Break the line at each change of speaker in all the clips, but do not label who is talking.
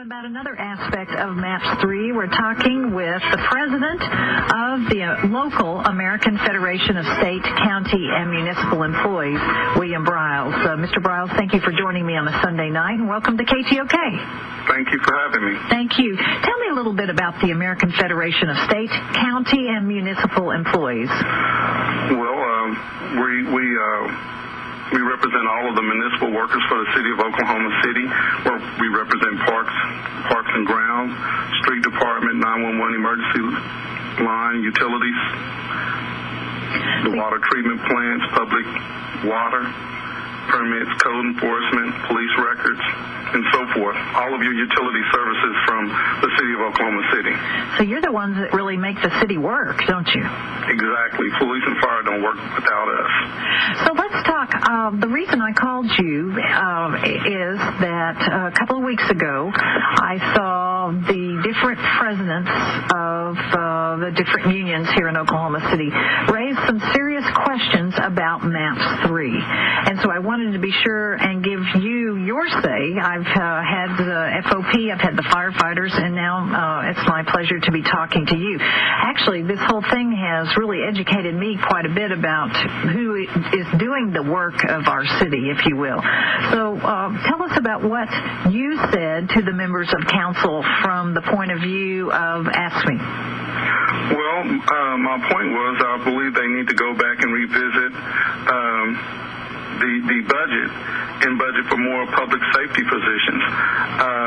about another aspect of MAPS 3. We're talking with the president of the local American Federation of State, County, and Municipal Employees, William Bryles. Mr. Bryles, thank you for joining me on a Sunday night, and welcome to KTOK.
Thank you for having me.
Thank you. Tell me a little bit about the American Federation of State, County, and Municipal Employees.
Well, we represent all of the municipal workers for the city of Oklahoma City. We represent parks and grounds, street department, 911 emergency line, utilities, the water treatment plants, public water, permits, code enforcement, police records, and so forth. All of your utility services from the city of Oklahoma City.
So you're the ones that really make the city work, don't you?
Exactly. Police and fire don't work without us.
So let's talk. The reason I called you is that a couple of weeks ago I saw the different presidents of the different unions here in Oklahoma City raise some serious questions about MAPS 3. And so I wanted to be sure and give you your say. I've had the FOP, I've had the firefighters, and now it's my pleasure to be talking to you. Actually, this whole thing has really educated me quite a bit about who is doing the work of our city, if you will. So tell us about what you said to the members of council from the point of view of AFSME.
Well, my point was I believe they need to go back and revisit the budget and budget for more public safety positions.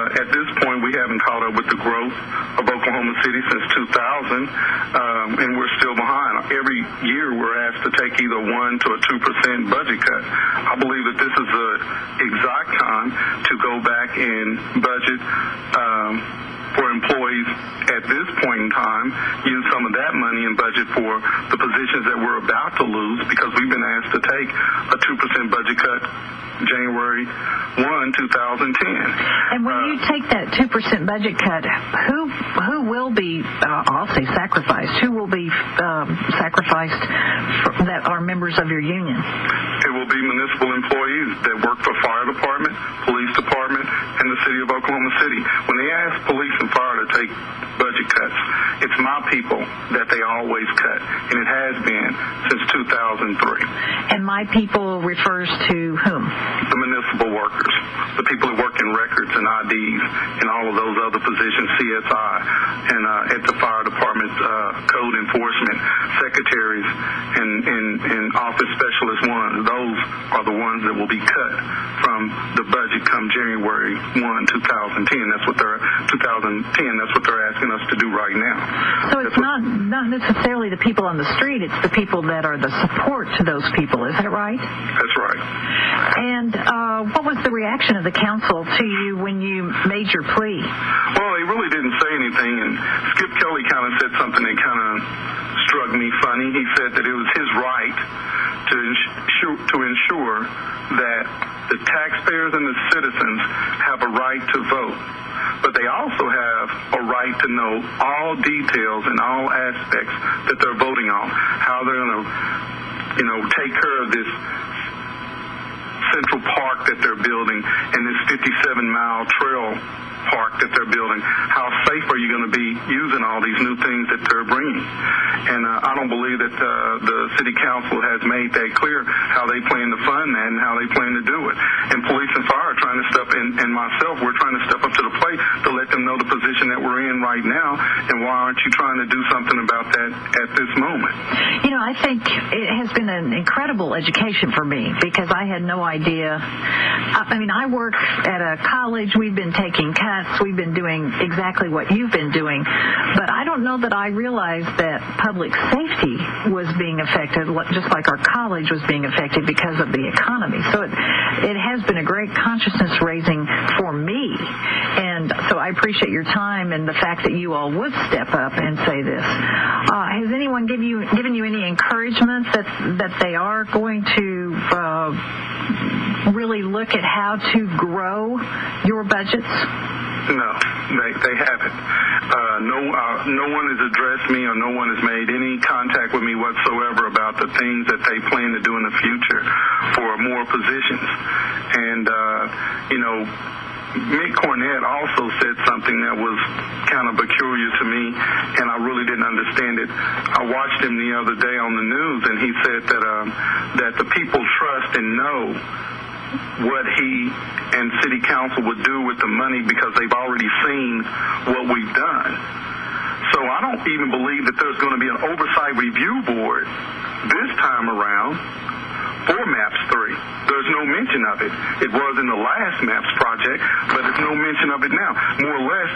At this point, we haven't caught up with the growth of Oklahoma City since 2000, and we're still behind. Every year, we're asked to take either 1% to a 2% budget cut. I believe that this is the exact time to go back and budget for employees at this point in time, use some of that money and budget for the positions that we're about to lose, because we've been asked to take a 2% budget cut January 1, 2010.
And when you take that 2% budget cut, who will be, I'll say sacrificed, who will be sacrificed that are members of your union?
It will be municipal employees that work for fire department, police department, and the city of Oklahoma City. When they ask police and fire to take budget cuts, it's my people that they always cut, and it has been since 2003.
And my people refers to whom?
The municipal workers, the people that work in records and IDs and all of those other positions, CSI, and at the fire department, code enforcement, secretaries, and office specialist ones. Those are the ones that will be cut from the budget come January 1, 2010. That's what they're asking us to do right now.
So it's not necessarily the people on the street, it's the people that are the support to those people. Is that right?
That's right.
And what was the reaction of the council to you when you made your plea?
Well, he really didn't say anything, and Skip Kelly kind of said something that kind of struck me funny. He said that it was his right to ensure that the taxpayers and the citizens have a right to vote, but they also have a right to know all details and all aspects that they're voting on, how they're going to, take care of this Central Park that they're building and this 57-mile trail park that they're building. How safe are you going to be using all these new things that they're bringing? And I don't believe that the city council has made that clear how they plan to fund that and how they plan to do it. And police and fire are trying to step in, and myself, we're trying to step up to the plate to let them know the position that we're in right now, and why aren't you trying to do something about that at this moment?
I think it has been an incredible education for me, because I had no idea. I work at a college. We've been taking cuts. We've been doing exactly what you've been doing. But I don't know that I realized that public safety was being affected, just like our college was being affected because of the economy. So it has been a great consciousness raising for me. And so I appreciate your time and the fact that you all would step up and say this. Has anyone given you any encouragement that they are going to really look at how to grow your budgets?
No, they haven't. No one has addressed me, or no one has made any contact with me whatsoever about the things that they plan to do in the future for more positions. And, Mick Cornett also said something that was kind of peculiar to me, and I really didn't understand it. I watched him the other day on the news, and he said that the people trust and know what he and City Council would do with the money because they've already seen what we've done. So I don't even believe that there's going to be an oversight review board this time around for MAPS 3. There's no mention of it. It was in the last MAPS project, but there's no mention of it now. More or less,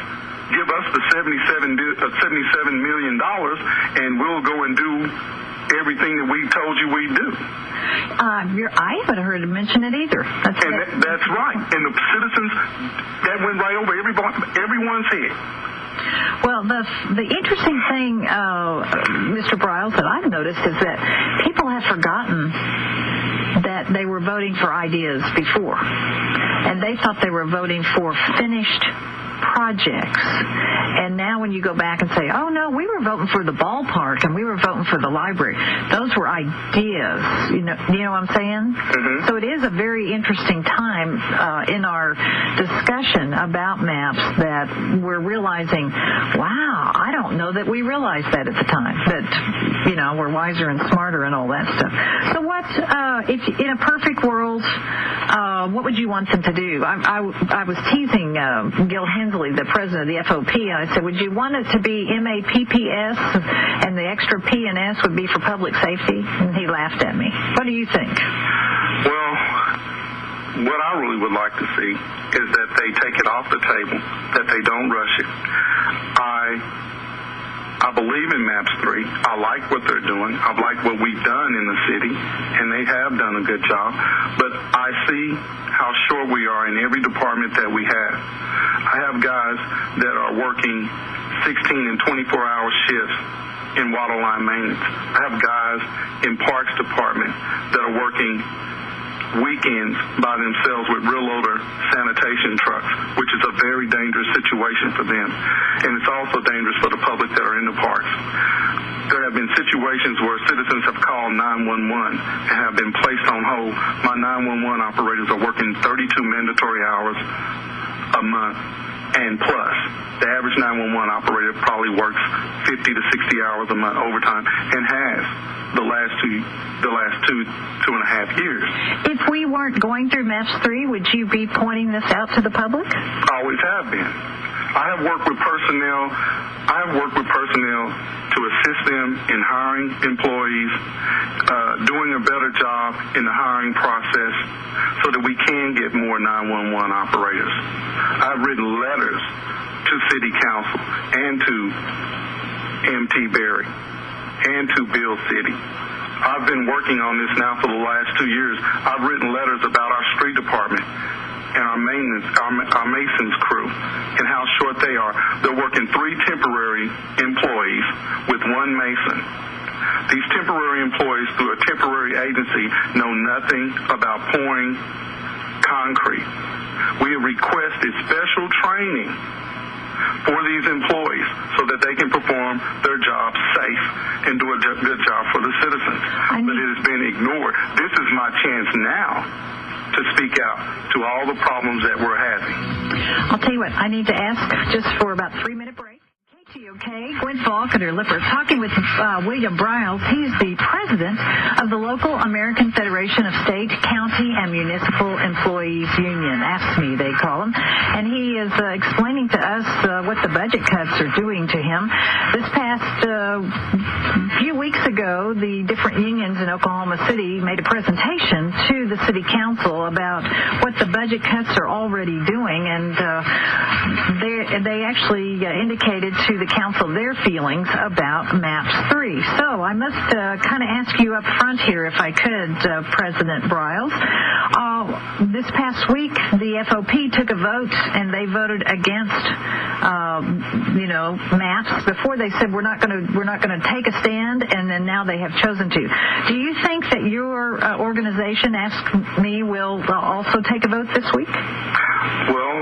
give us the $77 million, and we'll go and do everything that we told you we'd do.
I haven't heard him mention it either.
That's right. And the citizens, that went right over everyone's head.
Well, the interesting thing, Mr. Bryles, that I've noticed is that people have forgotten that they were voting for ideas before, and they thought they were voting for finished projects. And now when you go back and say, oh, no, we were voting for the ballpark and we were voting for the library, those were ideas. You know what I'm saying?
Mm-hmm.
So it is a very interesting time in our discussion about MAPS that we're realizing, wow, I don't know that we realized that at the time, that, we're wiser and smarter and all that stuff. So what, if in a perfect world, what would you want them to do? I was teasing Gil Hensley, the president of the FOP, and I said, would you want it to be MAPPS and the extra P and S would be for public safety? And he laughed at me. What do you think?
Well, what I really would like to see is that they take it off the table, that they don't rush it. I believe in MAPS 3. I like what they're doing. I like what we've done in the city, and they have done a good job. But I see how short we are in every department that we have. I have guys that are working 16 and 24-hour shifts in waterline maintenance. I have guys in Parks Department that are working weekends by themselves with rear loader sanitation trucks, which is a very dangerous situation for them. And it's also dangerous for the public that are in the parks. There have been situations where citizens have called 911 and have been placed on hold. My 911 operators are working 32 mandatory hours a month and plus. The average 911 operator probably works 50 to 60 hours a month overtime and has the last two and a half years.
If we weren't going through MAPS 3, would you be pointing this out to the public?
Always have been. I have worked with personnel to assist them in hiring employees, doing a better job in the hiring process so that we can get more 911 operators. I've written letters to City Council and to MT Berry and to Bill City. I've been working on this now for the last 2 years. I've written letters about our street department and our maintenance, our masons crew, and how short they are. They're working 3 temporary employees with 1 mason. These temporary employees, through a temporary agency, know nothing about pouring concrete. We have requested special training for these employees so that they can perform their job safe and do a good job for the citizens. But it has been ignored. This is my chance now to speak out to all the problems that we're having.
I'll tell you what, I need to ask just for about 3-minute break. KTOK Gwin Faulconer Lippert talking with William Bryles. He's the president of the local American Federation of State, County, and Municipal Employees Union, AFSME they call him, and he is explaining to us what the budget cuts are doing to him. This past few weeks ago, the different unions in Oklahoma City made a presentation to the city council about what the budget cuts are already doing, and they actually indicated to the council their feelings about MAPS 3. So I must kind of ask you up front here, if I could, President Bryles. This past week, the FOP took a vote, and they voted against, MAPS. Before they said we're not going to take a stand, and then now they have chosen to. Do you think that your organization, AFSME, will also take a vote this week?
Well,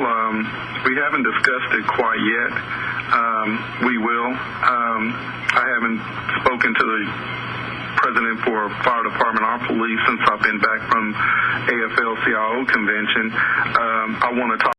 we haven't discussed it quite yet. We will. I haven't spoken to the president for fire department or police since I've been back from AFL-CIO convention. I want to talk